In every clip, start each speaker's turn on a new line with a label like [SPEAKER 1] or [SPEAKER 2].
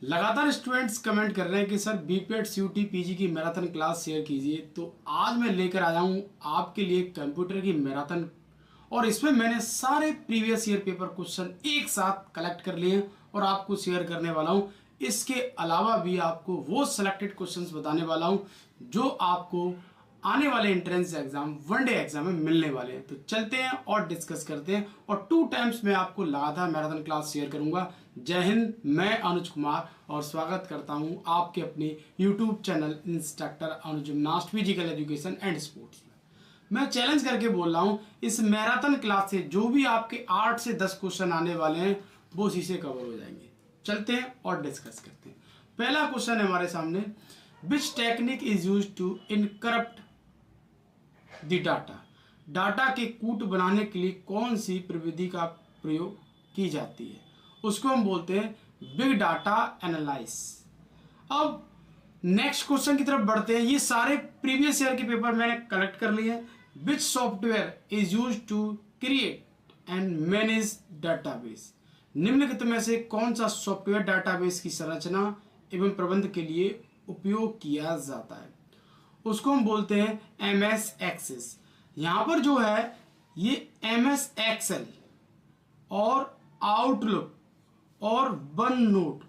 [SPEAKER 1] लगातार students comment कर रहे हैं कि सर बीपीएड सीयूटी पीजी की मैराथन क्लास शेयर कीजिए। तो आज मैं लेकर आया हूँ आपके लिए कंप्यूटर की मैराथन, और इसमें मैंने सारे प्रीवियस ईयर पेपर क्वेश्चन एक साथ कलेक्ट कर लिए हैं और आपको शेयर करने वाला हूँ। इसके अलावा भी आपको वो सिलेक्टेड क्वेश्चंस बताने वाला हूँ जो आपको आने वाले एंट्रेंस एग्जाम, वनडे एग्जाम में मिलने वाले हैं। तो चलते हैं और डिस्कस करते हैं, और 2 टाइम्स मैं आपको लगातार मैराथन क्लास शेयर करूंगा। जय हिंद, मैं अनुज कुमार और स्वागत करता हूं आपके अपने YouTube channel instructor Anuj gymnast physical education and sports में। मैं चैलेंज करके बोल रहा हूं, इस मैराथन क्लास से जो भी आपके 8 से 10 क्वेश्चन आने वाले हैं वो उसी से कवर हो जाएंगे। चलते हैं और डिस्कस करते हैं। पहला क्वेश्चन है हमारे सामने, which technique is use to encrypt the data के कूट बनाने के लिए कौन सी प्रविधि का प्रयोग की जाती है? उसको हम बोलते हैं बिग डाटा एनालिसिस। अब नेक्स्ट क्वेश्चन की तरफ बढ़ते हैं। ये सारे प्रीवियस ईयर के पेपर मैंने कलेक्ट कर लिए हैं। Which software is use to create and manage database? निम्नलिखित में से कौन सा सॉफ्टवेयर डाटाबेस की संरचना एवं प्रबंध के लिए उपयोग किया जाता है? उसको हम बोलते हैं MS एक्सेस। यहां पर जो है ये MS एक्सेल और आउटलुक और वन नोट,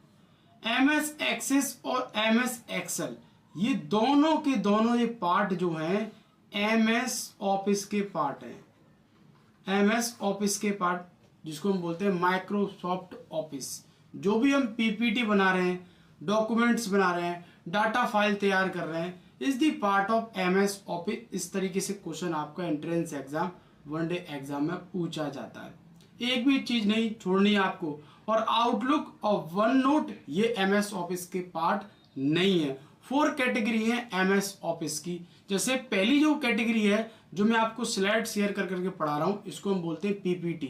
[SPEAKER 1] MS एक्सेस और MS एक्सेल, ये दोनों के दोनों ये पार्ट जो हैं MS ऑफिस के पार्ट हैं। MS ऑफिस के पार्ट जिसको हम बोलते हैं माइक्रोसॉफ्ट ऑफिस। जो भी हम PPT बना रहे हैं, डॉक्यूमेंट्स बना रहे हैं, डाटा फाइल तैयार कर रहे हैं, is the part of MS office. इस तरीके से क्वेश्चन आपका एंट्रेंस एग्जाम, वनडे एग्जाम में पूछा जाता है। एक भी चीज नहीं छोड़नी है आपको। और आउटलुक और वन नोट ये MS ऑफिस के पार्ट नहीं है। 4 कैटेगरी है MS ऑफिस की। जैसे पहली जो कैटेगरी है जो मैं आपको स्लाइड शेयर कर करके पढ़ा रहा हूं, इसको हम बोलते हैं PPT,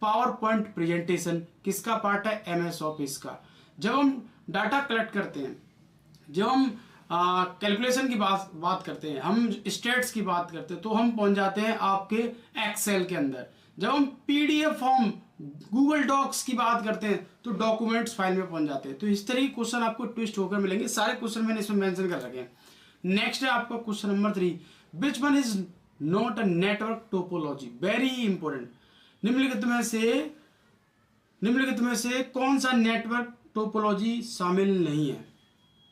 [SPEAKER 1] पावर पॉइंट प्रेजेंटेशन। किसका पार्ट है? MS ऑफिस का। जब हम डाटा कलेक्ट करते हैं, जब हम कैलकुलेशन की बात करते हैं, हम स्टेट्स की बात करते हैं, तो हम पहुंच जाते हैं आपके एक्सेल के अंदर। जब हम PDF फॉर्म, गूगल डॉक्स की बात करते हैं तो डॉक्यूमेंट्स फाइल में पहुंच जाते हैं। तो इस तरह के क्वेश्चन आपको ट्विस्ट होकर मिलेंगे। सारे क्वेश्चन मैंने इसमें मेंशन कर रखे हैं। नेक्स्ट है आपका question number 3, which one is not a network topology? Very important. निम्नलिखित में से कौन सा नेटवर्क टोपोलॉजी शामिल नहीं है?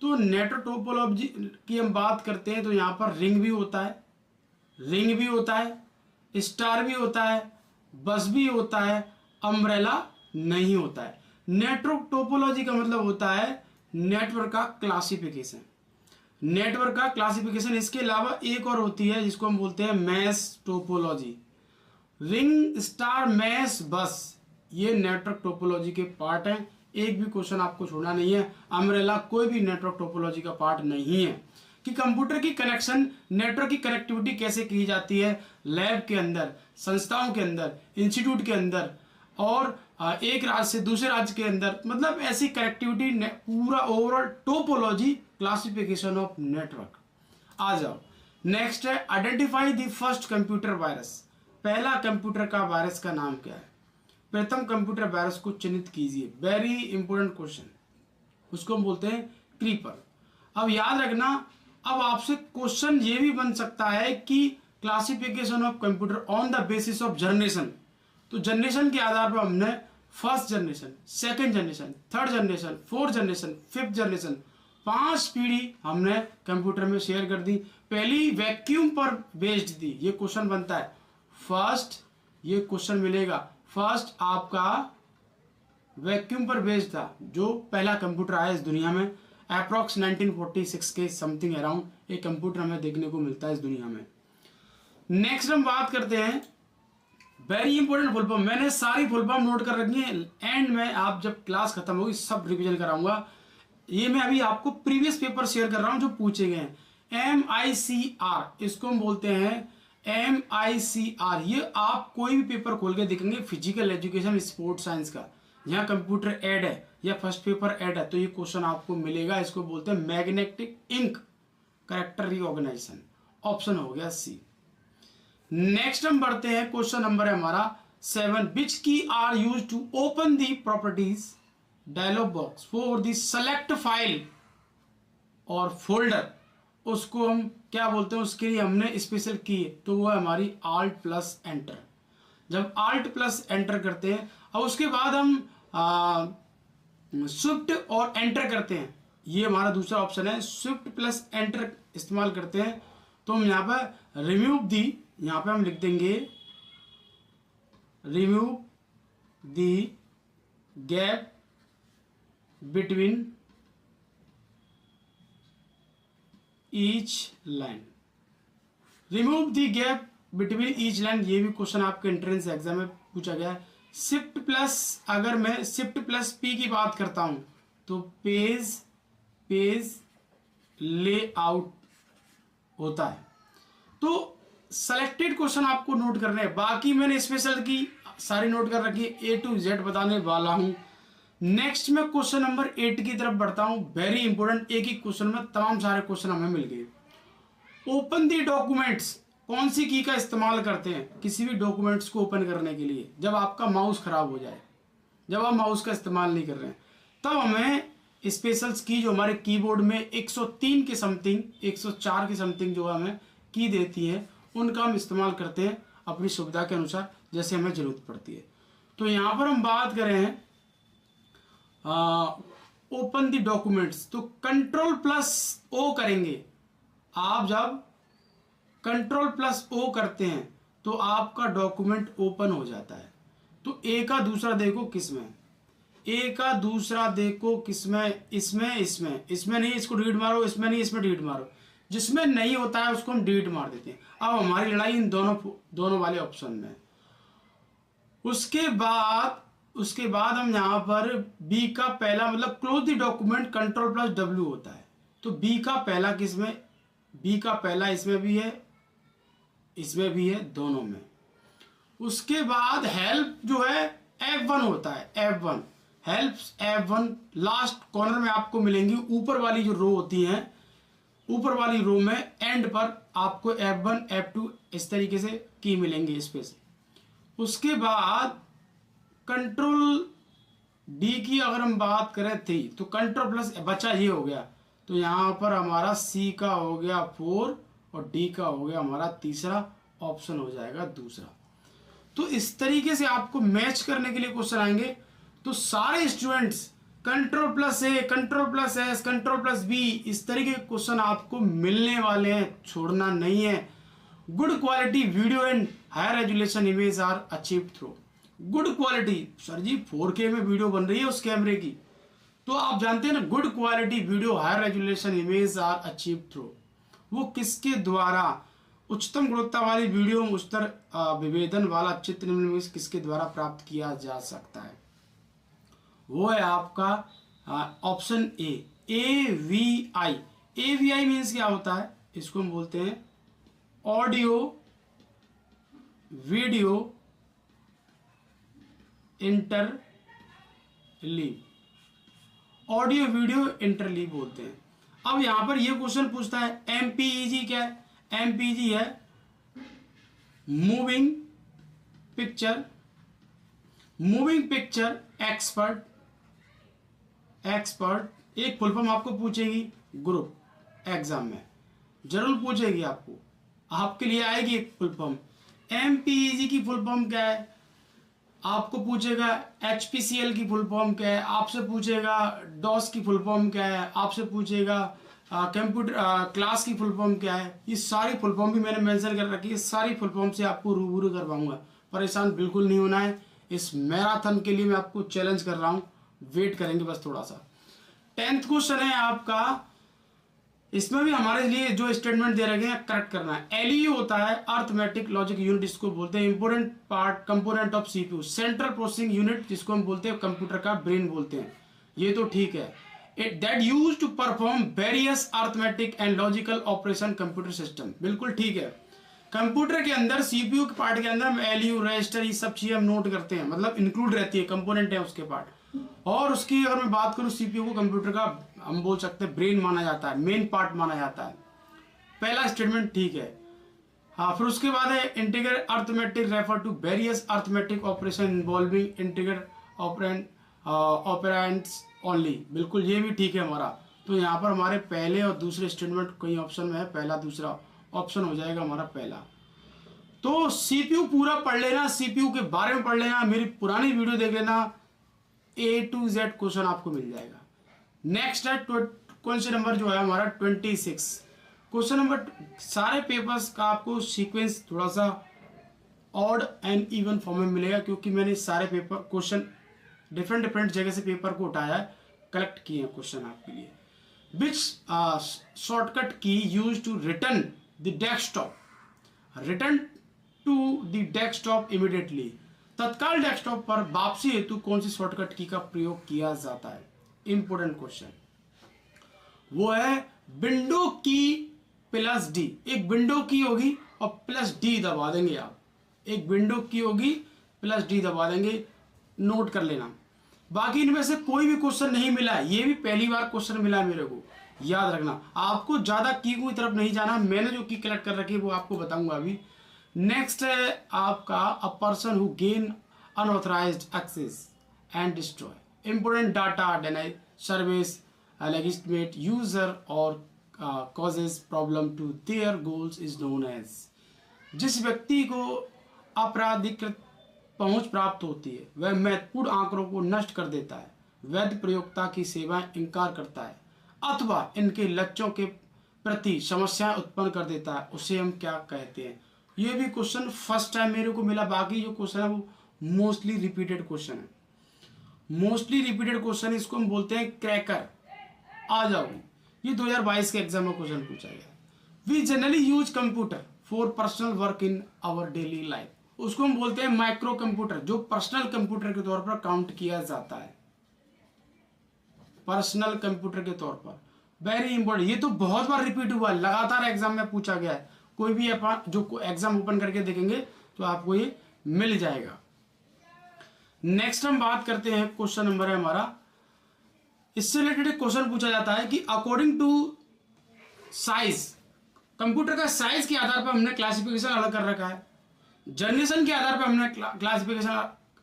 [SPEAKER 1] तो नेटवर्क टोपोलॉजी की हम बात करते हैं तो यहाँ पर रिंग भी होता है, स्टार भी होता है, बस भी होता है, अम्ब्रेला नहीं होता है। नेटवर्क टोपोलॉजी का मतलब होता है नेटवर्क का क्लासिफिकेशन। नेटवर्क का क्लासिफिकेशन। इसके अलावा एक और होती है जिसको हम बोलते हैं mesh topology. Ring, star, mesh, bus, ये नेटवर्क टोपोलॉजी के पार्ट हैं। एक भी क्वेश्चन आपको छोड़ना नहीं है। अम्ब्रेला कोई भी नेटवर्क टोपोलॉजी का पार्ट नहीं है। कि कंप्यूटर की कनेक्शन, नेटवर्क की कनेक्टिविटी कैसे की जाती है लैब के अंदर, संस्थाओं के अंदर, इंस्टीट्यूट के अंदर, और एक राज्य से दूसरे राज्य के अंदर, मतलब ऐसी कनेक्टिविटी, पूरा overall topology, classification of network. आ जाओ, नेक्स्ट है identify the first computer virus. पहला कंप्यूटर का वायरस का नाम क्या है? प्रथम कंप्यूटर वायरस को चिन्हित कीजिए। Very important question. उसको हम बोलते हैं क्रीपर। अब याद रखना, अब आपसे क्वेश्चन ये भी बन सकता है कि classification of computer on the basis of generation. तो जनरेशन के आधार पर हमने first generation, second generation, third generation, fourth generation, fifth generation, 5 पीढ़ी हमने कंप्यूटर में शेयर कर दी। पहली वैक्यूम पर बेस्ड थी, ये क्वेश्चन बनता है फर्स्ट, ये क्वेश्चन मिलेगा फर्स्ट आपका वैक्यूम पर बेस्ड था जो पहला कंप्यूटर आया इस दुनिया में। अप्रॉक्स 1946 के समथिंग अराउंड एक कंप्यूटर हमें देखने को मिलता है इस दुनिया में। नेक्स्ट हम बात करते हैं वेरी इंपॉर्टेंट फुल फॉर्म। मैंने सारी फुल फॉर्म नोट कर रखी है। एंड में आप जब क्लास खत्म होगी सब रिवीजन कराऊंगा। ये मैं अभी आपको प्रीवियस पेपर शेयर कर रहा हूं जो पूछे गए हैं। MICR, इसको हम बोलते हैं MICR। ये आप कोई भी पेपर खोल के देखेंगे फिजिकल एजुकेशन, स्पोर्ट्स साइंस का, यहाँ कंप्यूटर ऐड है या फर्स्ट पेपर ऐड है तो ये क्वेश्चन आपको मिलेगा। इसको बोलते हैं magnetic ink character recognition. Option हो गया C। नेक्स्ट हम बढ़ते हैं, क्वेश्चन नंबर है हमारा 7, which key are use to open the properties dialog box for the select file और फोल्डर, उसको हम क्या बोलते हैं, उसके लिए हमने स्पेशल की है, तो वो है हमारी Alt प्लस एंटर। जब Alt प्लस एंटर करते हैं और उसके बाद हम शिफ्ट और एंटर करते हैं, ये हमारा दूसरा ऑप्शन है, शिफ्ट प्लस एंटर इस्तेमाल करते हैं, तो हम यहाँ पर रिमूव दी, यहाँ पे हम लिख देंगे रिमूव दी gap between each line, remove दी गैप बिटवीन ईच लाइन, ये भी क्वेश्चन आपके एंट्रेंस एग्जाम में पूछा गया है। शिफ्ट प्लस, अगर मैं शिफ्ट प्लस पी की बात करता हूं तो पेज लेआउट होता है। तो सेलेक्टेड क्वेश्चन आपको नोट करने हैं, बाकी मैंने स्पेशल की सारी नोट कर रखी है, A to Z बताने वाला हूं। नेक्स्ट में क्वेश्चन नंबर 8 की तरफ बढ़ता हूं, वेरी इंपॉर्टेंट, एक ही क्वेश्चन में तमाम सारे क्वेश्चन हमें मिल गए। ओपन दी डॉक्यूमेंट्स, कौन सी की का इस्तेमाल करते हैं किसी भी डॉक्यूमेंट्स को ओपन करने के लिए? जब आपका माउस खराब हो जाए, जब आप माउस का इस्तेमाल नहीं कर रहे हैं, तब हमें स्पेशल की जो हमारे कीबोर्ड में 103 के समथिंग 104 के समथिंग जो हमें की देती है, उनका हम इस्तेमाल करते हैं अपनी सुविधा के अनुसार, जैसे हमें जरूरत पड़ती है। तो यहाँ पर हम बात कर रहे हैं ओपन द डॉक्यूमेंट्स, तो कंट्रोल प्लस ओ करेंगे आप। जब कंट्रोल प्लस ओ करते हैं तो आपका डॉक्यूमेंट ओपन हो जाता है। तो ए का दूसरा देखो किसमें, ए का दूसरा देखो किसमें, इसमें नहीं, इसको डिलीट मारो, इसमें नहीं, इसमें डिलीट मारो, जिसमें नहीं होता है उसको हम डिलीट मार देते हैं। अब हमारी लड़ाई इन दोनों वाले ऑप्शन में। उसके बाद हम यहाँ पर बी का पहला, मतलब close the document control plus W होता है, तो बी का पहला किसमें, बी का पहला इसमें भी है, इसमें भी है, दोनों में। उसके बाद हेल्प जो है F1 होता है, F1 help, F1 last corner में आपको मिलेंगी, ऊपर वाली जो रो होती है, ऊपर वाली रो में एंड पर आपको F1 F2 इस तरीके से की मिलेंगी इस पे से। उसके बाद कंट्रोल डी की अगर हम बात करें थी, तो कंट्रोल प्लस बचा ये हो गया, तो यहाँ पर हमारा सी का हो गया 4 और डी का हो गया हमारा तीसरा, ऑप्शन हो जाएगा दूसरा। तो इस तरीके से आपको मैच करने के लिए क्वेश्चन आएंगे। तो सारे students control plus A, control plus S, control plus B, इस तरीके के क्वेश्चन आपको मिलने वाले हैं, छोड़ना नहीं है। Good quality video and higher resolution image are achieved through, good quality, sir ji 4K में वीडियो बन रही है उस कैमरे की, तो आप जानते हैं ना, good quality video higher resolution image are achieved through, वो किसके द्वारा, उच्चतम गुणवत्ता वाली वीडियो, उच्चतर विभेदन वाला चित्र किसके द्वारा प्राप्त किया जा सकता है? वो है आपका option A, AVI। AVI means क्या होता है? इसको हम बोलते हैं audio video interleave, audio video interleave बोलते हैं। अब यहां पर यह क्वेश्चन पूछता है MPEG क्या है? MPEG है मूविंग पिक्चर एक्सपर्ट। एक फुल फॉर्म आपको पूछेगी ग्रुप एग्जाम में, जरूर पूछेगी आपको, आपके लिए आएगी एक फुल फॉर्म। MPEG की फुल फॉर्म क्या है? आपको पूछेगा HPCL की फुल फॉर्म क्या है, आपसे पूछेगा DOS की फुल फॉर्म क्या है, आपसे पूछेगा कंप्यूटर क्लास की फुल फॉर्म क्या है। ये सारी फुल फॉर्म भी मैंने मेंशन कर रखी है, सारी फुल फॉर्म से आपको रूबरू करवाऊंगा, परेशान बिल्कुल नहीं होना है। इस मैराथन के लिए मैं आपको चैलेंज कर रहा हूँ, वेट करेंगे बस थोड़ा सा। 10th क्वेश्चन है आपका, इसमें भी हमारे लिए जो स्टेटमेंट दे रखे हैं करेक्ट करना है। LEU होता है अर्थमेटिक लॉजिक यूनिट, जिसको बोलते हैं important part component of CPU, central processing unit, जिसको हम बोलते हैं कंप्यूटर का ब्रेन बोलते हैं, ये तो ठीक है। It that use to perform various arithmetic and logical operation computer system, बिल्कुल ठीक है। कंप्यूटर के अंदर CPU के पार्ट के अंदर हम LEU रजिस्टर ये सब चीजें हम नोट करते हैं, मतलब इंक्लूड रहती है, कंपोनेंट है उसके पार्ट। और उसकी अगर मैं बात करूं, CPU को कंप्यूटर का हम बोल सकते हैं ब्रेन माना जाता है, मेन पार्ट माना जाता है। पहला स्टेटमेंट ठीक है। हाँ, फिर उसके बाद है integral arithmetic refer to various arithmetic operation involving integral operand operands only, बिल्कुल ये भी ठीक है हमारा। तो यहाँ पर हमारे पहले और दूसरे स्टेटमेंट कई ऑप्शन में है, पहला दूसरा ऑप्शन हो जाएगा हमारा पहला। तो सीपीयू पूरा पढ़ लेना, सीपीयू के बारे में पढ़ लेना, मेरी पुरानी वीडियो देख लेना, A to Z क्वेश्चन आपको मिल जाएगा। नेक्स्ट है क्वेश्चन नंबर जो है हमारा 26। क्वेश्चन नंबर सारे पेपर्स का आपको सीक्वेंस थोड़ा सा ऑड एंड इवन फॉर्म में मिलेगा, क्योंकि मैंने सारे पेपर क्वेश्चन डिफरेंट जगह से पेपर को उठाया है, कलेक्ट किए हैं क्वेश्चन आपके लिए। Which shortcut key use to return the desktop, return to the desktop immediately, तत्काल डेस्कटॉप पर वापसी हेतु कौन सी शॉर्टकट की का प्रयोग किया जाता है। इंपोर्टेंट क्वेश्चन वो है विंडो की प्लस डी। एक विंडो की होगी और प्लस डी दबा देंगे आप, एक विंडो की होगी प्लस डी दबा देंगे, नोट कर लेना। बाकी इनमें से कोई भी क्वेश्चन नहीं मिला है, ये भी पहली बार क्वेश्चन मिला है मेरे को, याद रखना। आपको ज्यादा की की तरफ नहीं जाना, मैंने जो की कलेक्ट कर रखी है वो आपको बताऊंगा अभी। नेक्स्ट है आपका a person who gain unauthorised access and destroy important data, deny service, legitimate user और causes problem to their goals is known as। जिस व्यक्ति को अपराधिकृत पहुंच प्राप्त होती है वह महत्वपूर्ण आंकड़ों को नष्ट कर देता है, वैध प्रयोक्ता की सेवाएं इनकार करता है अथवा इनके लक्ष्यों के प्रति समस्याएं उत्पन्न कर देता है, उसे हम क्या कहते हैं। ये भी क्वेश्चन फर्स्ट टाइम मेरे को मिला, बाकी जो क्वेश्चन है वो मोस्टली रिपीटेड क्वेश्चन है, मोस्टली रिपीटेड क्वेश्चन, इसको हम बोलते हैं क्रैकर। आ जाओगे, ये 2022 के एग्जाम में क्वेश्चन पूछा गया। We generally use computer for personal work in our daily life, उसको हम बोलते हैं माइक्रो कंप्यूटर, जो पर्सनल कंप्यूटर के तौर पर काउंट किया जाता है, पर्सनल कंप्यूटर के तौर पर। वेरी इंपॉर्टेंट, ये तो बहुत बार रिपीट हुआ है, लगातार एग्जाम में पूछा गया है, कोई भी जो एग्जाम ओपन करके देखेंगे तो आपको ये मिल जाएगा। नेक्स्ट हम बात करते हैं, क्वेश्चन नंबर है हमारा, इससे रिलेटेड एक क्वेश्चन पूछा जाता है कि अकॉर्डिंग टू साइज, कंप्यूटर का साइज के आधार पर हमने क्लासिफिकेशन अलग कर रखा है, जनरेशन के आधार पर हमने क्लासिफिकेशन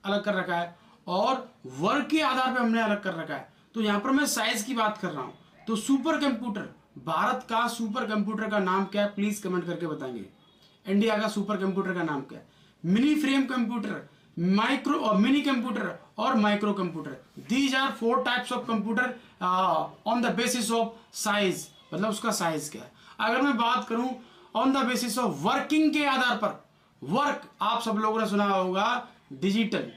[SPEAKER 1] अलग कर रखा है और वर्क के आधार पर हमने अलग कर रखा है। तो यहां पर मैं साइज की बात कर रहा हूं। तो सुपर कंप्यूटर, भारत का सुपर कंप्यूटर का नाम क्या है, प्लीज कमेंट करके बताएंगे। इंडिया का सुपर कंप्यूटर का नाम क्या है। मिनी फ्रेम कंप्यूटर, माइक्रो और मिनी कंप्यूटर और micro computer, these are 4 types of computer on the basis of size, मतलब उसका साइज क्या है। अगर मैं बात करूं on the basis of working के आधार पर, वर्क आप सब लोगों ने सुना होगा डिजिटल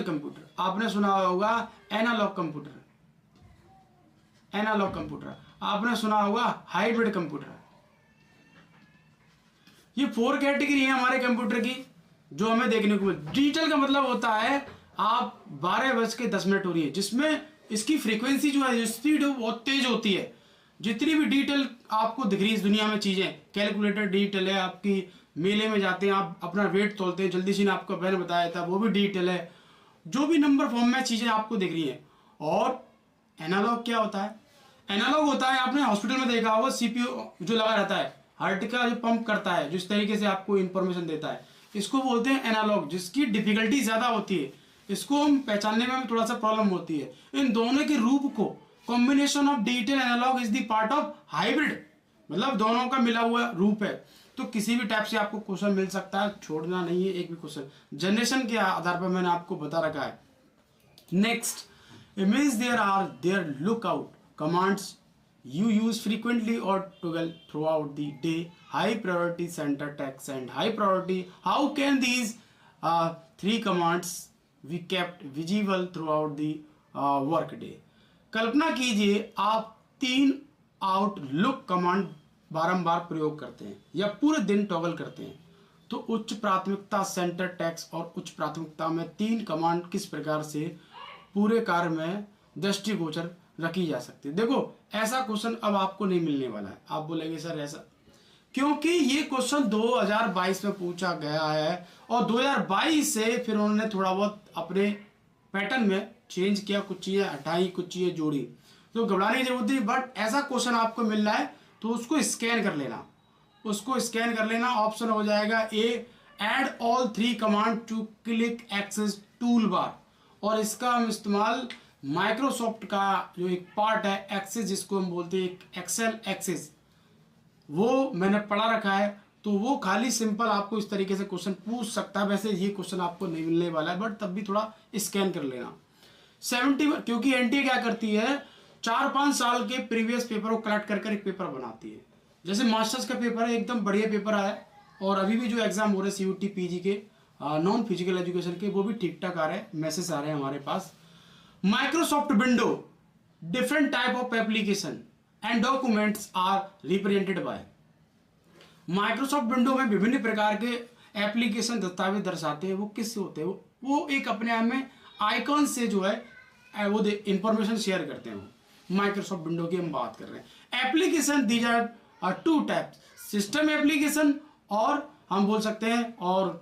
[SPEAKER 1] कंप्यूटर, आपने सुना होगा एनालॉग कंप्यूटर, एनालॉग कंप्यूटर आपने सुना होगा हाइब्रिड कंप्यूटर। ये 4 कैटेगरी है हमारे कंप्यूटर की जो हमें देखने को मिले। डिजिटल का मतलब होता है आप 12:10 हो रही है, जिसमें इसकी फ्रीक्वेंसी जो है, स्पीड बहुत तेज होती है। जितनी भी डिजिटल आपको दिख रही है इस दुनिया में चीजें, कैलकुलेटर डिजिटल है, आपकी मेले में जाते हैं आप अपना वेट तोलते हैं, जल्दी से आपको मैंने बताया था वो भी डिजिटल है, जो भी नंबर फॉर्म में चीजें आपको दिख रही है। और एनालॉग क्या होता है, एनालॉग होता है, आपने हॉस्पिटल में देखा होगा सीपीयू जो लगा रहता है, हार्ट का जो पंप करता है, जिस तरीके से आपको इंफॉर्मेशन देता है, इसको बोलते हैं एनालॉग, जिसकी डिफिकल्टी ज्यादा होती है, इसको हम पहचानने में थोड़ा सा प्रॉब्लम होती है। इन दोनों के रूप को combination of digital analog is the part of hybrid, मतलब दोनों का मिला हुआ रूप है। तो किसी भी टाइप से आपको क्वेश्चन मिल सकता है, छोड़ना नहीं है एक भी क्वेश्चन, जनरेशन के आधार पर मैंने आपको बता रखा है। Next, image there look out commands you use frequently or toggle throughout the day, high priority, center text and high priority. How can these 3 commands be kept visible throughout the work day? कल्पना कीजिए आप 3 outlook command बारंबार प्रयोग करते हैं या पूरे दिन toggle करते हैं, तो उच्च प्राथमिकता, सेंटर टेक्स्ट और उच्च प्राथमिकता में 3 कमांड किस प्रकार से पूरे कार्य में दृष्टिगोचर रखी जा सकती है। देखो ऐसा क्वेश्चन अब आपको नहीं मिलने वाला है, आप बोलेंगे सर ऐसा, क्योंकि ये क्वेश्चन 2022 में पूछा गया है और 2022 से फिर उन्होंने थोड़ा बहुत अपने पैटर्न में चेंज किया, कुछ चीजें हटाई, कुछ चीजें जोड़ी, तो घबराने की जरूरत नहीं। बट ऐसा क्वेश्चन आपको मिल रहा है तो उसको स्कैन कर लेना, उसको स्कैन कर लेना। ऑप्शन हो जाएगा A, add all 3 command to click access tool bar, और इसका हम इस्तेमाल माइक्रोसॉफ्ट का जो एक पार्ट है एक्सेस, जिसको हम बोलते हैं एक्सेल एक्सेस, वो मैंने पढ़ा रखा है। तो वो खाली सिंपल आपको इस तरीके से क्वेश्चन पूछ सकता है। वैसे ये क्वेश्चन आपको नहीं मिलने वाला है, बट तब भी थोड़ा स्कैन कर लेना। 70, क्योंकि एनटीए क्या करती है, 4-5 साल के प्रीवियस पेपर को कलेक्ट कर एक पेपर बनाती है। जैसे मास्टर्स का पेपर है, एकदम बढ़िया पेपर आया है, और अभी भी जो एग्जाम हो रहे हैं सीयूटी पीजी के नॉन फिजिकल एजुकेशन के, वो भी ठीक ठाक आ रहे हैं, मैसेज आ रहे हैं हमारे पास। Microsoft window, different type of application and documents are represented by. Microsoft window में विभिन्न प्रकार के एप्लीकेशन दस्तावेज दर्शाते हैं। वो किससे होते हैं? वो एक अपने आप में आइकॉन से जो है वो इंफॉर्मेशन शेयर करते हैं। वो माइक्रोसॉफ्ट विंडो की हम बात कर रहे हैं। Application these are 2 types, system application, और हम बोल सकते हैं, और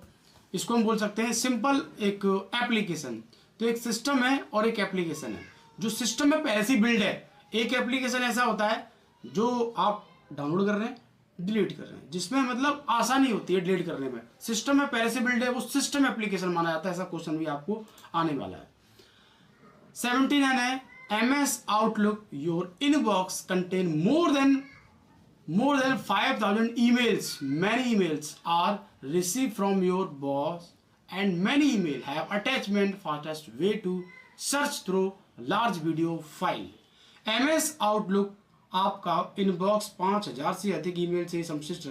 [SPEAKER 1] इसको हम बोल सकते हैं सिंपल एक एप्लीकेशन। तो एक सिस्टम है और एक एप्लीकेशन है। जो सिस्टम में पहले से बिल्ड है, एक एप्लीकेशन ऐसा होता है जो आप डाउनलोड कर रहे हैं, डिलीट कर रहे हैं, जिसमें मतलब आसानी होती है डिलीट करने में। सिस्टम में पहले से बिल्ड है, वो सिस्टम एप्लीकेशन माना जाता है। ऐसा क्वेश्चन भी आपको आने वाला है। 79 है, MS Outlook, your inbox contain more than 5000 emails. Many emails are received from your boss, and many email have attachment. Fastest way to search through large video file. MS Outlook आपका inbox 5000 से अधिक email से संश्लिष्ट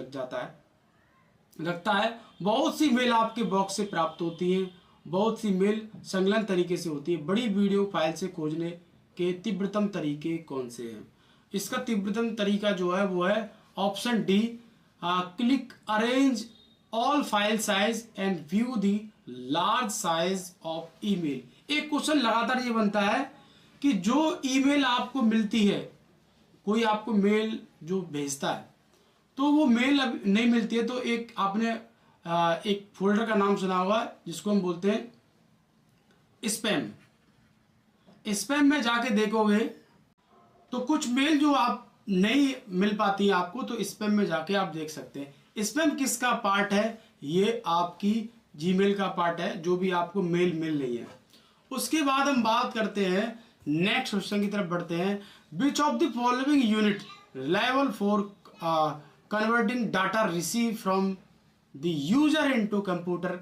[SPEAKER 1] रखता है। बहुत सी mail आपके box से प्राप्त होती हैं, बहुत सी मेल संलग्न तरीके से होती है। बड़ी वीडियो फाइल से खोजने के तीव्रतम तरीके कौन से हैं? इसका तीव्रतम तरीका जो है वो है option D, click arrange all file size and view the large size of email. एक क्वेश्चन लगातार ये बनता है कि जो ईमेल आपको मिलती है, कोई आपको मेल जो भेजता है, तो वो मेल अब नहीं मिलती है, तो एक आपने एक फोल्डर का नाम सुना होगा जिसको हम बोलते हैं स्पैम। स्पैम में जाके देखोगे तो कुछ मेल जो आप नहीं मिल पाती है आपको, तो स्पैम में जाके आप देख सकते हैं। स्पैम किसका पार्ट है? ये आपकी जीमेल का पार्ट है, जो भी आपको मेल मिल रही है। उसके बाद हम बात करते हैं, नेक्स्ट क्वेश्चन की तरफ बढ़ते हैं। Which of the following unit reliable for converting data receive from the user into computer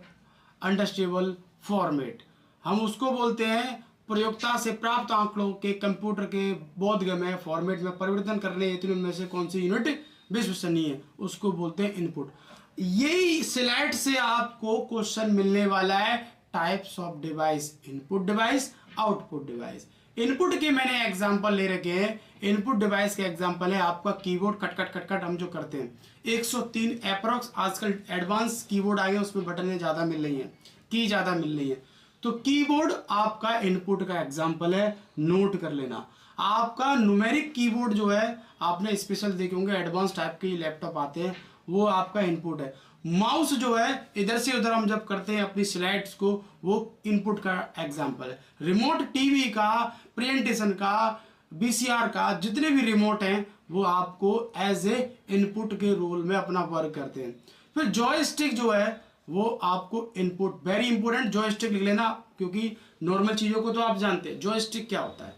[SPEAKER 1] understandable format. हम उसको बोलते हैं प्रयोक्ता से प्राप्त आंकड़ों के कंप्यूटर के बोधगम्य फॉर्मेट में परिवर्तन करने हेतु में से कौन सी यूनिट विश्वसनीय है? उसको बोलते हैं इनपुट। यही स्लाइड से आपको क्वेश्चन मिलने वाला है। Types of device, input device, output device. Input के मैंने एग्जांपल ले रखे हैं। इनपुट डिवाइस के एग्जांपल है आपका कीबोर्ड, कट हम जो करते हैं 103 अप्रॉक्स। आजकल एडवांस कीबोर्ड आ गए, उसमें बटनें ज्यादा मिल रही हैं, की ज्यादा मिल रही है। तो कीबोर्ड आपका इनपुट का एग्जांपल है, नोट कर लेना। आपका न्यूमेरिक कीबोर्ड जो है, आपने स्पेशल देखे होंगे, एडवांस टाइप के लैपटॉप आते हैं, वो आपका इनपुट है। माउस जो है, इधर से उधर हम जब करते हैं अपनी स्लाइड्स को, वो इनपुट का एग्जांपल है। रिमोट टीवी का, प्रेजेंटेशन का, बीसीआर का, जितने भी रिमोट हैं वो आपको एज ए इनपुट के रोल में अपना वर्क करते हैं। फिर जॉयस्टिक जो है वो आपको इनपुट, वेरी इंपॉर्टेंट, जॉयस्टिक लिख लेना, क्योंकि नॉर्मल चीजों को तो आप जानते हैं जॉयस्टिक क्या होता है।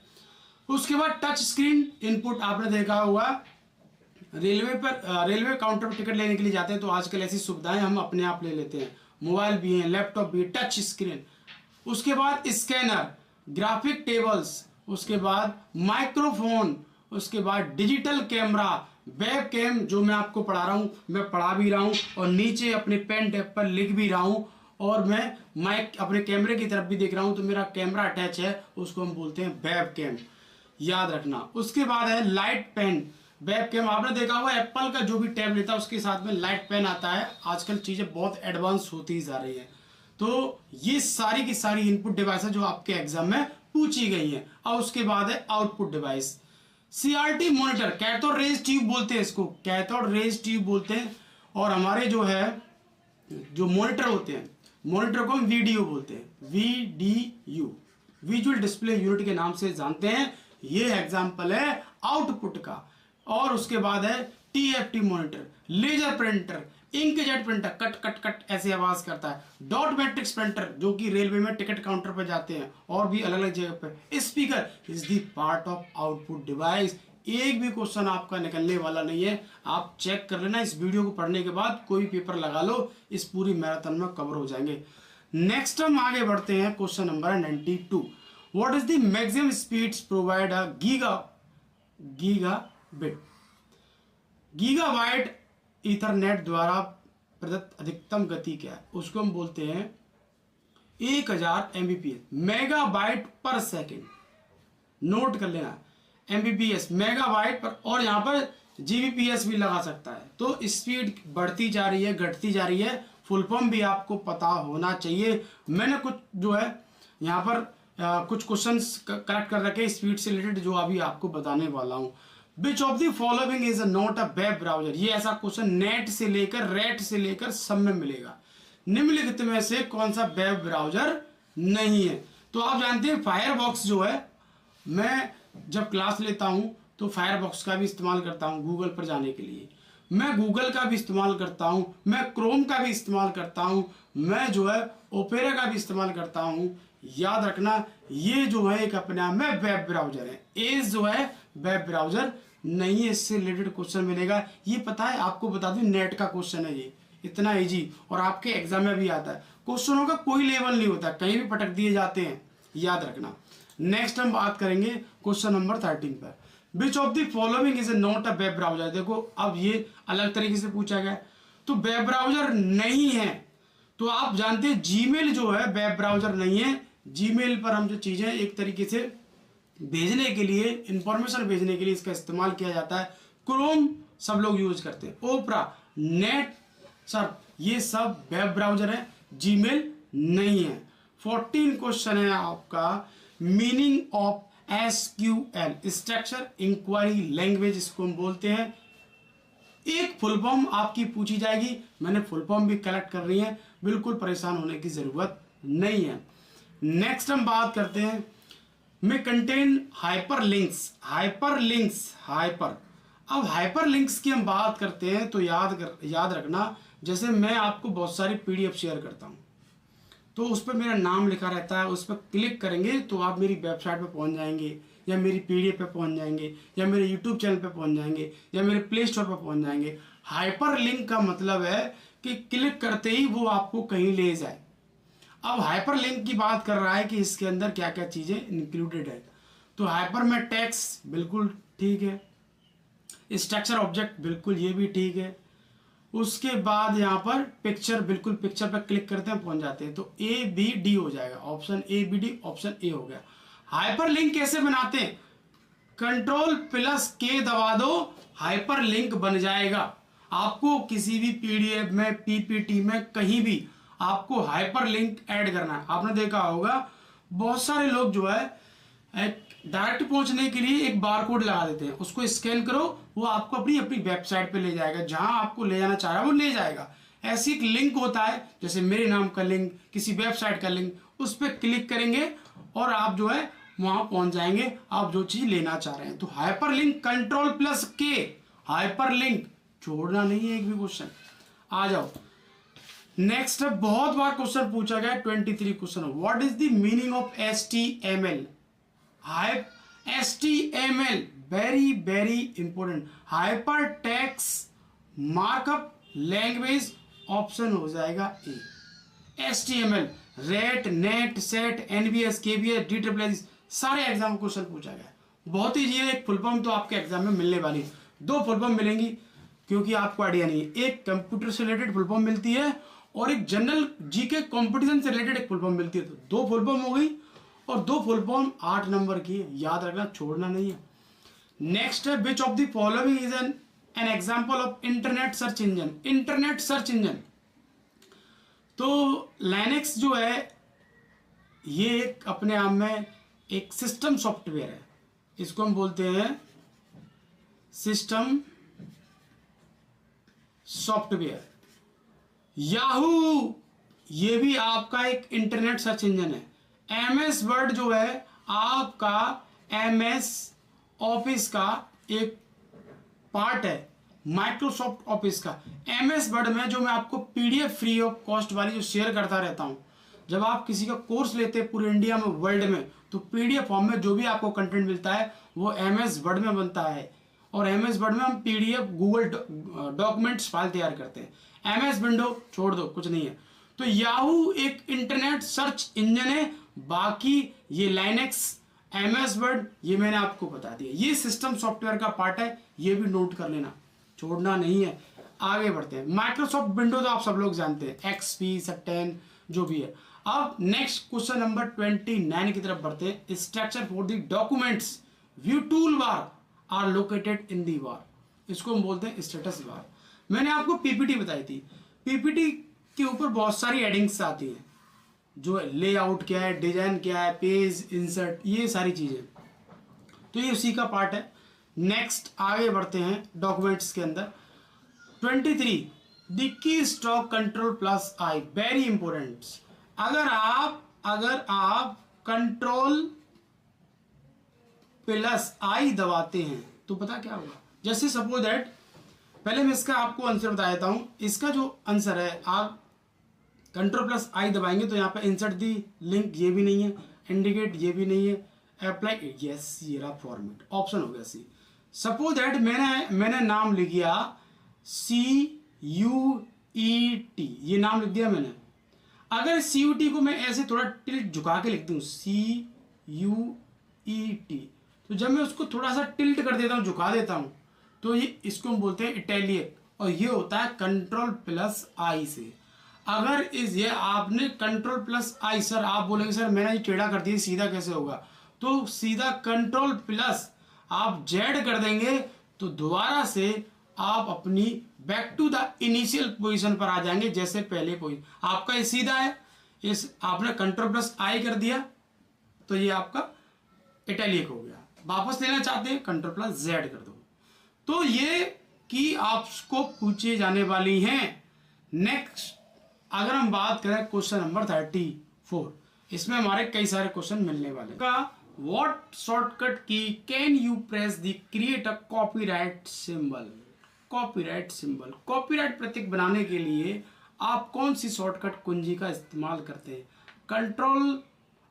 [SPEAKER 1] उसके बाद टच स्क्रीन इनपुट, आपने देखा होगा रेलवे काउंटर पर टिकट लेने के लिए जाते हैं, तो आजकल ऐसी सुविधाएं हम अपने आप ले लेते हैं, मोबाइल भी है, लैपटॉप भी, टच स्क्रीन। उसके बाद स्कैनर, ग्राफिक टेबल्स, उसके बाद माइक्रोफोन, उसके बाद डिजिटल कैमरा, वेब कैम, जो मैं आपको पढ़ा रहा हूँ, मैं पढ़ा भी रहा हूँ और नीचे अपने पेन टेप पर लिख भी रहा हूँ, और मैं माइक अपने कैमरे की तरफ भी देख रहा हूँ, तो मेरा कैमरा अटैच है, उसको हम बोलते हैं वेब कैम, याद रखना। उसके बाद है लाइट पेन, वेब कैम। आपने देखा होगा एप्पल का जो भी टैबलेट है उसके साथ में लाइट पेन आता है। आजकल चीजें बहुत एडवांस होती जा रही है। तो ये सारी की सारी इनपुट डिवाइस है जो आपके एग्जाम में पूछी गई है। और उसके बाद है output device, CRT monitor, cathode ray tube बोलते हैं इसको, कैथोड रेज ट्यूब बोलते हैं। और हमारे जो है जो मॉनिटर होते हैं, मॉनिटर को हम वीडीयू बोलते हैं, VDU, विजुअल डिस्प्ले यूनिट के नाम से जानते हैं। ये एग्जांपल है आउटपुट का। और उसके बाद है TFT monitor, laser printer, inkjet printer कट कट कट ऐसी आवाज करता है। डॉट मैट्रिक्स प्रिंटर जो कि रेलवे में टिकट काउंटर पर जाते हैं और भी अलग अलग जगह पे। Speaker is the part of output device. एक भी क्वेश्चन आपका निकलने वाला नहीं है, आप चेक कर लेना। इस वीडियो को पढ़ने के बाद कोई पेपर लगा लो, इस पूरी मैराथन में कवर हो जाएंगे। नेक्स्ट हम आगे बढ़ते हैं, question number 92। What is the maximum speeds provide a gigabit. Gigabyte Ethernet द्वारा प्रदत्त अधिकतम गति क्या है, उसको हम बोलते हैं 1000 Mbps, मेगाबाइट पर सेकेंड। नोट कर लेना, Mbps मेगाबाइट पर, और यहाँ पर Gbps भी लगा सकता है। तो स्पीड बढ़ती जा रही है, घटती जा रही है, फुल फॉर्म भी आपको पता होना चाहिए। मैंने कुछ जो है यहाँ पर कुछ क्वेश्चंस कलेक्ट कर रखे स्पीड से रिलेटेड, जो अभी आपको बताने वाला हूँ। Which of the following is not a web browser. ये ऐसा क्वेश्चन नेट से लेकर रेट से लेकर सब में मिलेगा। निम्नलिखित में से कौन सा वेब ब्राउजर नहीं है। तो आप जानते हैं फायरबॉक्स जो है, मैं जब क्लास लेता हूं तो फायरबॉक्स का भी इस्तेमाल करता हूं गूगल पर जाने के लिए। मैं गूगल का भी इस्तेमाल करता हूं, मैं क्रोम का भी इस्तेमाल करता हूं, मैं जो है ओपेरा का भी इस्तेमाल करता हूं। याद रखना, ये जो है एक अपने आप में वेब ब्राउजर है। एज जो है वेब ब्राउजर नहीं है। इससे रिलेटेड क्वेश्चन मिलेगा, ये पता है आपको, बता दूं नेट का क्वेश्चन है ये, इतना इजी, और आपके एग्जाम में भी आता है। क्वेश्चनों का कोई लेवल नहीं होता, कहीं भी पटक दिए जाते हैं, याद रखना। नेक्स्ट हम बात करेंगे क्वेश्चन नंबर 13 पर। Which of the following is not a web browser. देखो अब ये अलग तरीके से पूछा गया, तो वेब ब्राउजर नहीं है। तो आप जानते हैं जीमेल जो है वेब ब्राउजर नहीं है। जीमेल पर हम जो चीजें एक तरीके से भेजने के लिए, इंफॉर्मेशन भेजने के लिए इसका इस्तेमाल किया जाता है। क्रोम सब लोग यूज करते हैं, ओपरा, नेट सर, ये सब वेब ब्राउजर है, जीमेल नहीं है। 14 क्वेश्चन है आपका, meaning of SQL, structure inquiry language, इसको हम बोलते हैं। एक फुल फॉर्म आपकी पूछी जाएगी, मैंने फुल फॉर्म भी कलेक्ट कर रही है, बिल्कुल परेशान होने की जरूरत नहीं है। नेक्स्ट हम बात करते हैं, में कंटेन हाइपरलिंक्स। हाइपर, अब हाइपरलिंक्स की हम बात करते हैं तो याद रखना, जैसे मैं आपको बहुत सारी PDF शेयर करता हूं, तो उस पर मेरा नाम लिखा रहता है, उस पर क्लिक करेंगे तो आप मेरी वेबसाइट पे पहुंच जाएंगे, या मेरी PDF पे पहुंच जाएंगे, या मेरे YouTube चैनल पे पहुंच जाएंगे, या मेरे प्ले स्टोर पर पहुंच जाएंगे। हाइपरलिंक का मतलब है कि क्लिक करते ही वो आपको कहीं ले जाए। अब हाइपरलिंक की बात कर रहा है कि इसके अंदर क्या क्या चीजें इंक्लूडेड है। तो हाइपर में टेक्स्ट बिल्कुल ठीक है, स्ट्रक्चर ऑब्जेक्ट बिल्कुल ये भी ठीक है। उसके बाद यहाँ पर पिक्चर, बिल्कुल पिक्चर पर क्लिक करते हैं पहुंच जाते हैं। तो ABD हो जाएगा, ऑप्शन ABD, ऑप्शन A हो गया। हाइपरलिंक कैसे बनाते हैं, Ctrl+K दबा दो, हाइपरलिंक बन जाएगा। आपको किसी भी PDF में, PPT में, कहीं भी आपको हाइपरलिंक ऐड करना है। आपने देखा होगा बहुत सारे लोग जो है डायरेक्ट पहुंचने के लिए एक बारकोड लगा देते हैं, उसको स्कैन करो, वो आपको अपनी वेबसाइट पे ले जाएगा, जहां आपको ले जाना चाह रहा है वो ले जाएगा। ऐसी एक लिंक होता है, जैसे मेरे नाम का लिंक, किसी वेबसाइट का लिंक, उस पर क्लिक करेंगे और आप जो है वहां पहुंच जाएंगे, आप जो चीज लेना चाह रहे हैं। तो हाइपरलिंक Ctrl+K, हाइपरलिंक, छोड़ना नहीं है एक भी क्वेश्चन। आ जाओ नेक्स्ट, बहुत बार क्वेश्चन पूछा गया 23 question, what is the meaning of HTML। HTML very very important, hyper text markup language, option हो जाएगा A। HTML, rate, net, set, NBS, KBS, DSSS, सारे एग्जाम क्वेश्चन पूछा गया। बहुत ही ये एक फुल फॉर्म तो आपके एग्जाम में मिलने वाली है, 2 फुल फॉर्म मिलेंगी, क्योंकि आपको आइडिया नहीं है। एक कंप्यूटर से रिलेटेड फुल फॉर्म मिलती है और एक जनरल GK कंपटीशन से रिलेटेड एक फुल फॉर्म मिलती है। तो 2 फुल फॉर्म हो गई, और 2 फुल फॉर्म 8 नंबर की है, याद रखना, छोड़ना नहीं है। नेक्स्ट है, which of the following is an example of internet search engine. Internet search engine, तो लाइनेक्स जो है ये एक अपने आप में एक सिस्टम सॉफ्टवेयर है, इसको हम बोलते हैं सिस्टम सॉफ्टवेयर। याहू, ये भी आपका एक इंटरनेट सर्च इंजन है। MS वर्ड जो है आपका MS ऑफिस का एक पार्ट है। माइक्रोसॉफ्ट ऑफिस का। एमएस वर्ड में जो मैं आपको पीडीएफ फ्री ऑफ कॉस्ट वाली जो शेयर करता रहता हूँ, जब आप किसी का कोर्स लेते हैं पूरे इंडिया में, वर्ल्ड में, तो पीडीएफ फॉर्म में जो भी आपको कंटेंट मिलता है वो एमएस वर्ड में बनता है। और एमएस वर्ड में हम पीडीएफ गूगल डॉक्यूमेंट्स फाइल तैयार करते हैं। एमएस विंडो छोड़ दो, कुछ नहीं है। तो याहू एक इंटरनेट सर्च इंजन है, बाकी ये लाइनेक्स, एमएस वर्ड, ये मैंने आपको बता दिया। ये सिस्टम सॉफ्टवेयर का पार्ट है, ये भी नोट कर लेना, छोड़ना नहीं है। आगे बढ़ते हैं। माइक्रोसॉफ्ट विंडो तो आप सब लोग जानते हैं, एक्सपी, 10 जो भी है। अब नेक्स्ट क्वेश्चन नंबर 29 की तरफ बढ़ते हैं। Structure for the documents view tool bar are located in the bar, इसको हम बोलते हैं स्टेटस बार। मैंने आपको पीपीटी बताई थी, पीपीटी के ऊपर बहुत सारी एडिंग्स आती हैं, जो लेआउट क्या है, डिजाइन क्या है, पेज, इंसर्ट, ये सारी चीजें, तो ये उसी का पार्ट है। नेक्स्ट आगे बढ़ते हैं डॉक्यूमेंट्स के अंदर। 23 the key stroke control plus I, very important. अगर आप कंट्रोल प्लस आई दबाते हैं तो पता क्या होगा। जैसे सपोज दैट, पहले मैं इसका आपको आंसर बता देता हूं। इसका जो आंसर है, आप कंट्रोल प्लस आई दबाएंगे तो यहाँ पे इंसर्ट दी लिंक, ये भी नहीं है, इंडिकेट ये भी नहीं है, अप्लाई, यस ये रहा फॉर्मेट, ऑप्शन हो गया सी। सपोज दैट मैंने नाम लिख दिया CUET, ये नाम लिख दिया मैंने। अगर CUT को मैं ऐसे थोड़ा टिल्ट झुका के लिख दूं, CUET, तो जब मैं उसको थोड़ा सा टिल्ट कर देता हूं, झुका देता हूं, तो ये इसको हम बोलते हैं इटैलिक, और ये होता है कंट्रोल प्लस आई से। अगर ये आपने कंट्रोल प्लस आई, सर आप बोलेंगे सर मैंने ये टेढ़ा कर दिया, सीधा कैसे होगा, तो सीधा कंट्रोल प्लस आप जेड कर देंगे तो दोबारा से आप अपनी back to the initial position पर आ जाएंगे, जैसे पहले पोजीशन। आपका ये सीधा है, इस आपने कंट्रोल प्लस आई कर दिया तो ये आपका इटैलिक हो गया। वापस लेना चाहते हैं, कंट्रोल प्लस जेड कर दो। तो ये की आपको पूछे जाने वाली हैं। नेक्स्ट अगर हम बात करें क्वेश्चन नंबर 34, इसमें हमारे कई सारे क्वेश्चन मिलने वाले का। What shortcut key can you press the create a copyright symbol. Copyright symbol, copyright प्रतीक बनाने के लिए आप कौन सी शॉर्टकट कुंजी का इस्तेमाल करते हैं। कंट्रोल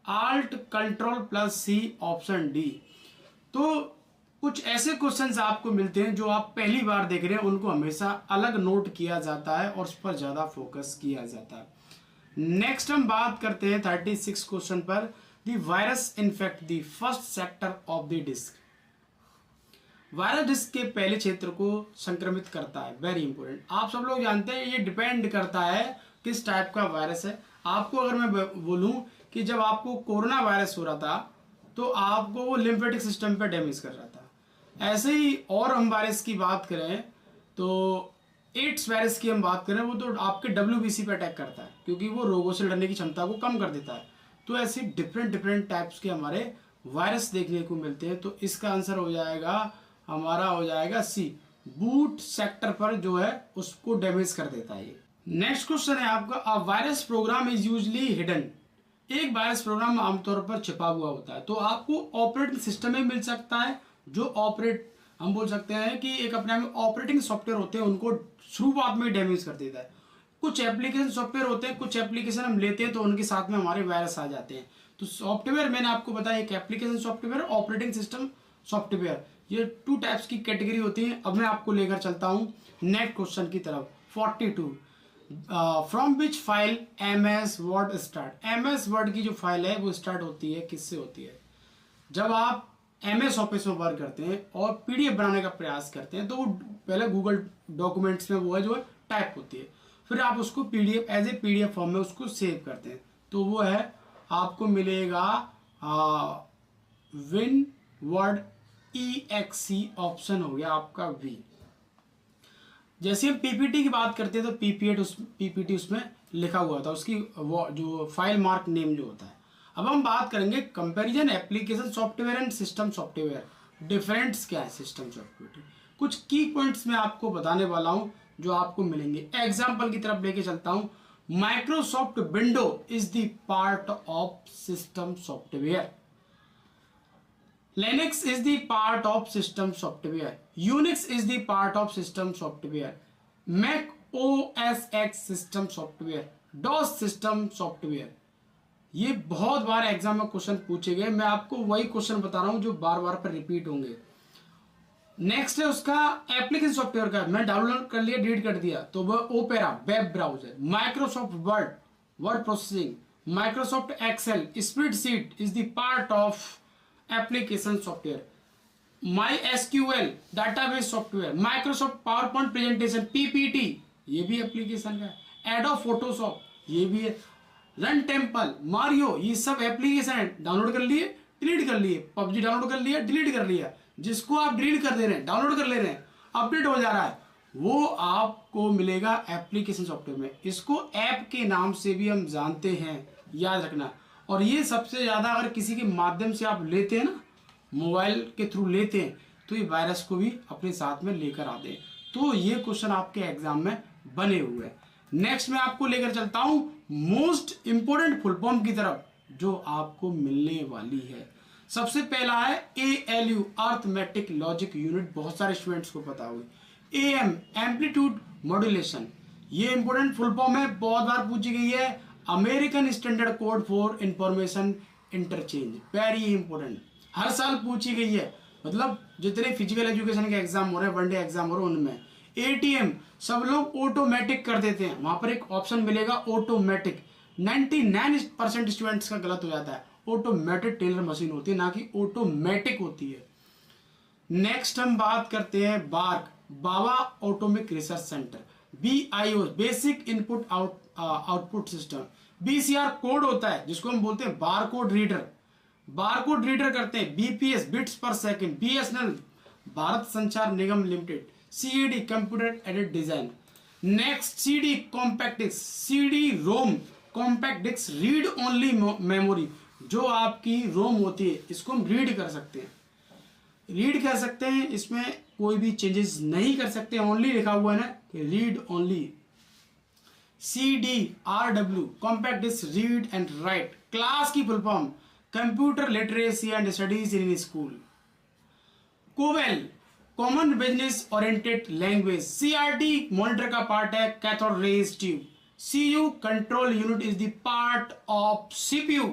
[SPEAKER 1] आल्ट कंट्रोल प्लस सी, ऑप्शन डी। तो कुछ ऐसे क्वेश्चंस आपको मिलते हैं जो आप पहली बार देख रहे हैं, उनको हमेशा अलग नोट किया जाता है और उस पर ज्यादा फोकस किया जाता है। नेक्स्ट हम बात करते हैं 36 क्वेश्चन पर। The virus infect the first sector of the disk. Virus disk के पहले क्षेत्र को संक्रमित करता है, वेरी इंपॉर्टेंट। आप सब लोग जानते हैं ये डिपेंड करता है किस टाइप का वायरस है। आपको अगर मैं बोलूं कि जब आपको कोरोना वायरस हो रहा था तो आपको वो लिम्फेटिक सिस्टम पे डैमेज कर रहा था। ऐसे ही और हम वायरस की बात करें तो एड्स वायरस की हम बात करें, वो तो आपके WBC पे अटैक करता है क्योंकि वो रोगों से लड़ने की क्षमता को कम कर देता है। तो ऐसे डिफरेंट टाइप्स के हमारे वायरस देखने को मिलते हैं। तो इसका आंसर हो जाएगा हमारा, हो जाएगा सी, बूट सेक्टर पर जो है उसको डैमेज कर देता है। नेक्स्ट क्वेश्चन है आपका, a virus program is usually hidden. एक वायरस प्रोग्राम आमतौर पर छिपा हुआ होता है, तो आपको ऑपरेटिंग सिस्टम में मिल सकता है, जो हम बोल सकते हैं कि एक अपने में ऑपरेटिंग सॉफ्टवेयर होते हैं, उनको शुरुआत में डैमेज कर देता है। कुछ एप्लीकेशन सॉफ्टवेयर होते हैं, कुछ एप्लीकेशन हम लेते हैं तो उनके साथ में हमारे वायरस आ जाते हैं। तो सॉफ्टवेयर मैंने आपको बताया, एक application software, operating system software, ये 2 टाइप्स की कैटेगरी होती है। अब मैं आपको लेकर चलता हूँ नेक्स्ट क्वेश्चन की तरफ। 42 from which file MS word start. MS word की जो फाइल है वो स्टार्ट होती है, किससे होती है। जब आप MS ऑफिस में वर्क करते हैं और PDF बनाने का प्रयास करते हैं तो वो पहले गूगल डॉक्यूमेंट्स में वो है जो है टाइप होती है, फिर आप उसको PDF as a PDF form में उसको सेव करते हैं, तो वो है आपको मिलेगा विन वर्ड EXE, ऑप्शन हो गया आपका V। जैसे हम PPT की बात करते हैं तो PPT उसमें लिखा हुआ था, उसकी जो फाइल मार्क नेम जो होता है। अब हम बात करेंगे comparison application software and system software, difference क्या है सिस्टम सॉफ्टवेयर। कुछ की पॉइंट्स मैं आपको बताने वाला हूं जो आपको मिलेंगे। एग्जांपल की तरफ लेके चलता हूं। Microsoft window is the part of system software. Linux is the part of system software. Unix is the part of system software. Mac OS X system software. DOS system software. ये बहुत बार exam में question पूछे गए, मैं आपको वही question बता रहा हूं जो बार बार पर रिपीट होंगे। नेक्स्ट है उसका एप्लीकेशन सॉफ्टवेयर का, मैं डाउनलोड कर लिया, डिलीट कर दिया, तो वह Opera web browser, Microsoft Word, word processing, Microsoft Excel, spreadsheet is the part of application software, MySQL database software, Microsoft PowerPoint presentation PPT ये भी एप्लीकेशन का है, एडोब फोटोशॉप ये भी है, रन टेम्पल, मारियो ये सब application है, डाउनलोड कर लिए डिलीट कर लिए, पबजी डाउनलोड कर लिया डिलीट कर लिया, जिसको आप डिलीट कर दे रहे हैं डाउनलोड कर ले रहे हैं अपडेट हो जा रहा है, वो आपको मिलेगा एप्लीकेशन सॉफ्टवेयर में। इसको ऐप के नाम से भी हम जानते हैं, याद रखना। और ये सबसे ज़्यादा अगर किसी के माध्यम से आप लेते हैं ना, मोबाइल के थ्रू लेते हैं, तो ये वायरस को भी अपने साथ में लेकर आते हैं। तो ये क्वेश्चन आपके एग्जाम में बने हुए हैं। नेक्स्ट मैं आपको लेकर चलता हूं मोस्ट इंपोर्टेंट फुल फॉर्म की तरफ जो आपको मिलने वाली है। सबसे पहला है ALU अर्थमेटिक लॉजिक यूनिट, बहुत सारे स्टूडेंट्स को पता होगी। AM एम्पलीट्यूड मॉड्यूलेशन, ये इंपोर्टेंट फुल फॉर्म है, बहुत बार पूछी गई है। American standard code for information interchange, very important, हर साल पूछी गई है। मतलब जितने फिजिकल एजुकेशन के एग्जाम हो रहे हैं, वनडे एग्जाम हो रहे हैं, उनमें ATM सब लोग ऑटोमेटिक कर देते हैं, वहां पर एक ऑप्शन मिलेगा ऑटोमेटिक, 99% स्टूडेंट्स का गलत हो जाता है। ऑटोमेटेड टेलर मशीन होती है, ना कि ऑटोमेटिक होती है। नेक्स्ट हम बात करते हैं BARC, Bhabha atomic research centre, BIO basic input output system, BCR code होता है जिसको हम बोलते हैं bar code reader, bar code reader करते हैं। BPS bits per second, BSNL Bharat Sanchar Nigam limited, CAD computer aided design. Next CD compact disc, CD ROM compact disc, read only memory, जो आपकी रोम होती है इसको हम रीड कर सकते हैं, रीड कर सकते हैं, इसमें कोई भी चेंजेस नहीं कर सकते, ओनली लिखा हुआ है ना कि read only. CDRW compact disc read and write, class की full form computer literacy and studies in school. कोवेल common business oriented language, CRT monitor का पार्ट है, cathode ray tube. CU control unit is the part of CPU।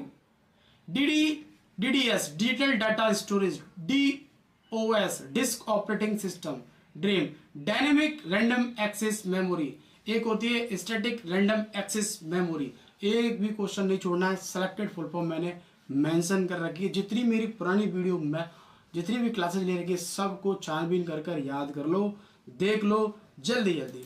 [SPEAKER 1] DDS digital data storage, DOS disk operating system, DRAM dynamic random access memory, एक होती है static random access memory. एक भी question नहीं छोड़ना है, सेलेक्टेड फुल फॉर्म मैंने mention कर रखी है। जितनी मेरी पुरानी वीडियो में जितनी भी क्लासेस ले रखी है सबको छानबीन कर कर याद कर लो, देख लो जल्दी जल्दी।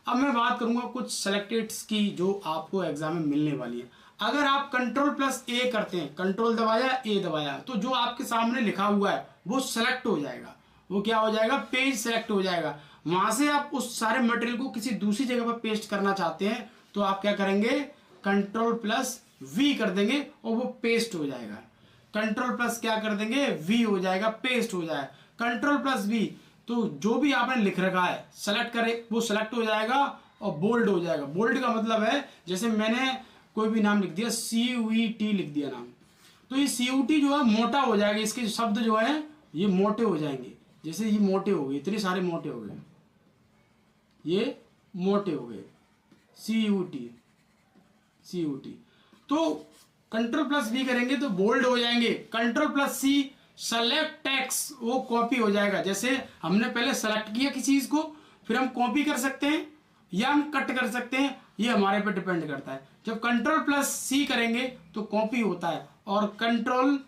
[SPEAKER 1] अब मैं बात करूंगा कुछ सेलेक्टेड्स की जो आपको एग्जाम में मिलने वाली है। अगर आप Ctrl+A करते हैं, कंट्रोल दबाया A दबाया, तो जो आपके सामने लिखा हुआ है वो सेलेक्ट हो जाएगा, वो क्या हो जाएगा, पेज सेलेक्ट हो जाएगा। वहां से आप उस सारे मटेरियल को किसी दूसरी जगह पर पेस्ट करना चाहते हैं तो आप क्या करेंगे, Ctrl+V कर देंगे और वो पेस्ट हो जाएगा। Ctrl+ क्या कर देंगे, V हो जाएगा, पेस्ट हो जाएगा। Ctrl+V, तो जो भी आपने लिख रखा है सेलेक्ट करे वो सेलेक्ट हो जाएगा और बोल्ड हो जाएगा। बोल्ड का मतलब है जैसे मैंने कोई भी नाम लिख दिया, CUT लिख दिया नाम, तो ये CUT जो है मोटा हो जाएगा, इसके शब्द जो है ये मोटे हो जाएंगे। जैसे ये मोटे हो गए, इतने सारे मोटे हो गए, ये मोटे हो गए, CUT। तो Ctrl+V करेंगे तो बोल्ड हो जाएंगे। Ctrl+C सेलेक्ट टेक्स्ट, वो कॉपी हो जाएगा। जैसे हमने पहले सेलेक्ट किया किसी चीज को, फिर हम कॉपी कर सकते हैं या हम कट कर सकते हैं, ये हमारे पे डिपेंड करता है। जब Ctrl+C करेंगे तो कॉपी होता है, और Ctrl+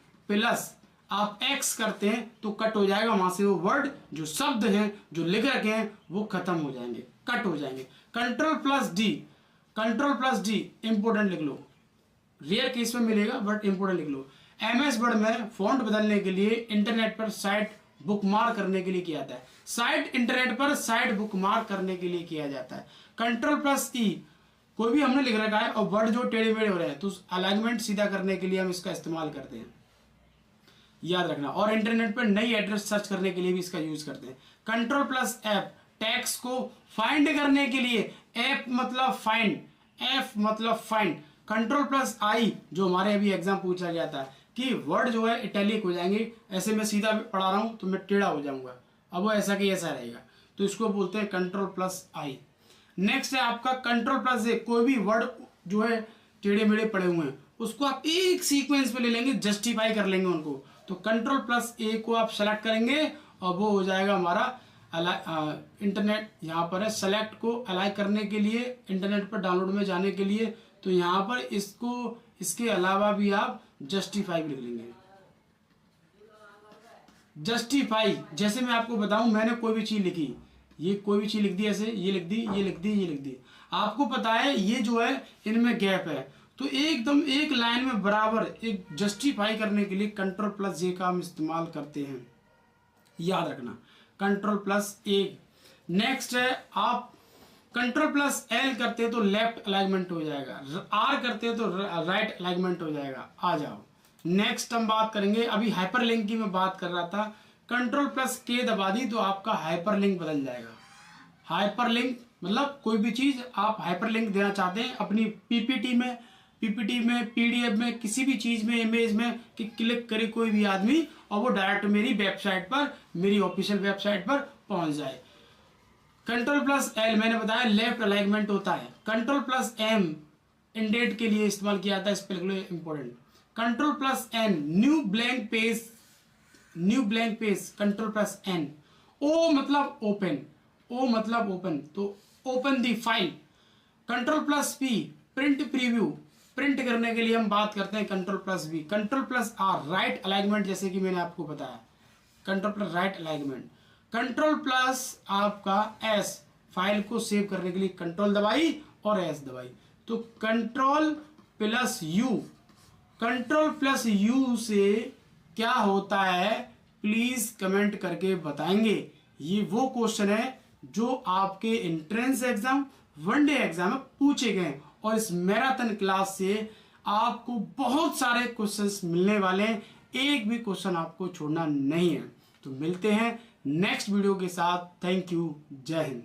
[SPEAKER 1] आप X करते हैं तो कट हो जाएगा, वहां से वो वर्ड जो शब्द हैं जो लिख रखे हैं वो खत्म हो जाएंगे, कट हो जाएंगे। Ctrl+D इंपोर्टेंट लिख लो, रेयर केस में मिलेगा बट इंपोर्टेंट लिख लो। MS वर्ड में फॉन्ट बदलने के लिए इंटरनेट पर साइट बुकमार्क करने के लिए किया जाता है, साइट इंटरनेट पर साइट बुकमार्क करने के लिए किया जाता है। Ctrl+E, कोई भी हमने लिख रखा है और वर्ड जो टेढ़े मेढ़े हो रहे हैं तो अलाइनमेंट सीधा करने के लिए हम इसका इस्तेमाल करते हैं, याद रखना। और इंटरनेट पर नई एड्रेस सर्च करने के लिए भी इसका यूज करते हैं। Ctrl+F टेक्स्ट को फाइंड करने के लिए, F मतलब फाइंड, F मतलब फाइंड। Ctrl+I जो हमारे अभी एग्जाम पूछा गया था, कि वर्ड जो है इटैलिक हो जाएंगे। ऐसे मैं सीधा पढ़ा रहा हूँ तो मैं टेढ़ा हो जाऊंगा, अब वो ऐसा कि ऐसा रहेगा, तो इसको बोलते हैं Ctrl+I। नेक्स्ट है आपका Ctrl+A। कोई भी वर्ड जो है टेढ़े मेढ़े पड़े हुए हैं उसको आप एक सीक्वेंस पे ले लेंगे, जस्टिफाई कर लेंगे उनको। तो Ctrl+A को आप सेलेक्ट करेंगे और वो हो जाएगा हमारा इंटरनेट। यहाँ पर है सेलेक्ट को अलाइ करने के लिए, इंटरनेट पर डाउनलोड में जाने के लिए। तो यहाँ पर इसको, इसके अलावा भी आप जस्टिफाई भी लिख लेंगे। जस्टिफाई, जैसे मैं आपको बताऊं, मैंने कोई भी चीज लिखी, ये कोई भी चीज लिख दी, ऐसे ये लिख दी, ये लिख दी, ये लिख दी, आपको पता है ये जो है इनमें गैप है, तो एकदम एक लाइन में बराबर एक जस्टिफाई करने के लिए Ctrl+J का हम इस्तेमाल करते हैं, याद रखना Ctrl+A। नेक्स्ट है आप Ctrl+L करते हैं तो लेफ्ट अलाइनमेंट हो जाएगा, R करते हैं तो राइट अलाइनमेंट हो जाएगा। आ जाओ नेक्स्ट हम बात करेंगे, अभी हाइपरलिंक की मैं बात कर रहा था, Ctrl+K दबा दी तो आपका हाइपरलिंक बदल जाएगा। हाइपरलिंक मतलब कोई भी चीज आप हाइपरलिंक देना चाहते हैं अपनी पीपीटी में, पीडीएफ में, किसी भी चीज में, इमेज में, कि क्लिक करे कोई भी आदमी और वो डायरेक्ट मेरी वेबसाइट पर, मेरी ऑफिशियल वेबसाइट पर पहुंच जाए। Ctrl+L मैंने बताया लेफ्ट अलाइनमेंट होता है। Ctrl+M इंडेंट के लिए इस्तेमाल किया जाता है, इस पर लिख लो important. Ctrl+N new blank page, new blank page Ctrl+N। O मतलब ओपन, O मतलब ओपन, तो open the file. Ctrl+P print preview, print करने के लिए हम बात करते हैं Ctrl+V। Ctrl+R राइट अलाइनमेंट, जैसे कि मैंने आपको बताया Ctrl+ राइट अलाइनमेंट। Ctrl+ आपका S फाइल को सेव करने के लिए Ctrl दबाई और S दबाई, तो Ctrl+U। Ctrl+U से क्या होता है प्लीज कमेंट करके बताएंगे। ये वो क्वेश्चन है जो आपके एंट्रेंस एग्जाम, वनडे एग्जाम में पूछे गए, और इस मैराथन क्लास से आपको बहुत सारे क्वेश्चंस मिलने वाले हैं, एक भी क्वेश्चन आपको छोड़ना नहीं है। तो मिलते हैं नेक्स्ट वीडियो के साथ। थैंक यू, जय हिंद।